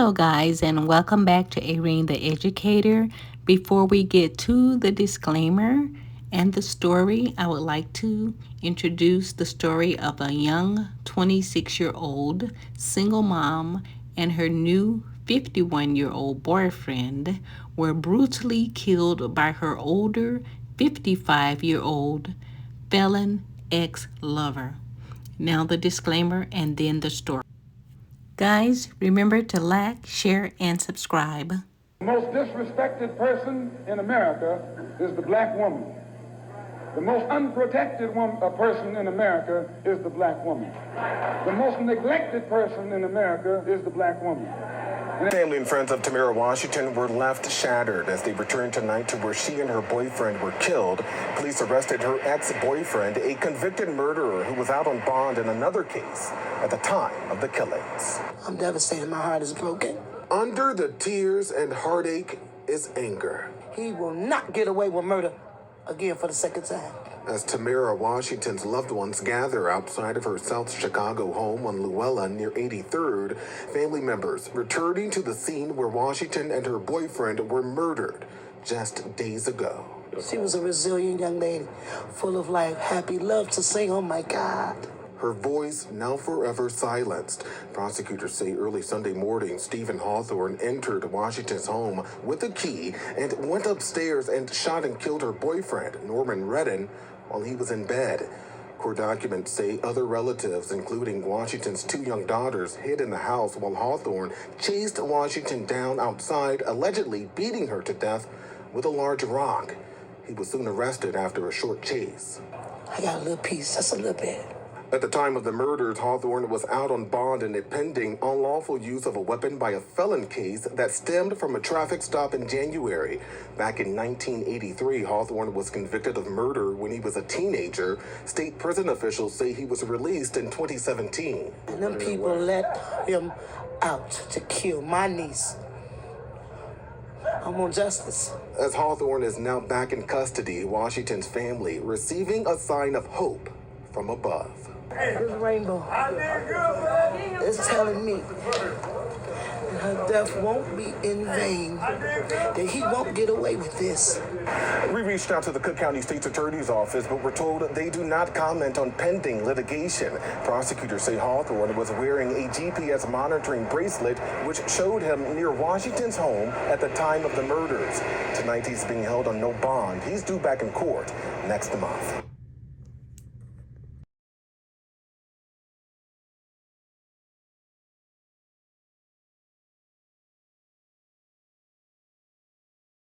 Hello, guys, and welcome back to Irene the Educator. Before we get to the disclaimer and the story, I would like to introduce the story of a young 26-year-old single mom and her new 51-year-old boyfriend were brutally killed by her older 55-year-old felon ex-lover. Now the disclaimer and then the story. Guys, remember to like, share, and subscribe. The most disrespected person in America is the black woman. The most unprotected person in America is the black woman. The most neglected person in America is the black woman. Family and friends of Tamara Washington were left shattered as they returned tonight to where she and her boyfriend were killed. Police arrested her ex-boyfriend, a convicted murderer who was out on bond in another case at the time of the killings. I'm devastated. My heart is broken. Under the tears and heartache is anger. He will not get away with murder again for the second time. As Tamara Washington's loved ones gather outside of her South Chicago home on Luella near 83rd, family members returning to the scene where Washington and her boyfriend were murdered just days ago. She was a resilient young lady, full of life, happy, loved to sing. Oh my God. Her voice now forever silenced. Prosecutors say early Sunday morning, Stephen Hawthorne entered Washington's home with a key and went upstairs and shot and killed her boyfriend, Norman Redden, while he was in bed. Court documents say other relatives, including Washington's two young daughters, hid in the house while Hawthorne chased Washington down outside, allegedly beating her to death with a large rock. He was soon arrested after a short chase. I got a little piece, just a little bit. At the time of the murders, Hawthorne was out on bond in a pending unlawful use of a weapon by a felon case that stemmed from a traffic stop in January. Back in 1983, Hawthorne was convicted of murder when he was a teenager. State prison officials say he was released in 2017. And them people let him out to kill my niece. I want justice. As Hawthorne is now back in custody, Washington's family receiving a sign of hope from above. This rainbow is telling me that her death won't be in vain, that he won't get away with this. We reached out to the Cook County State's Attorney's Office, but were told they do not comment on pending litigation. Prosecutors say Hawthorne was wearing a GPS monitoring bracelet, which showed him near Washington's home at the time of the murders. Tonight he's being held on no bond. He's due back in court next month.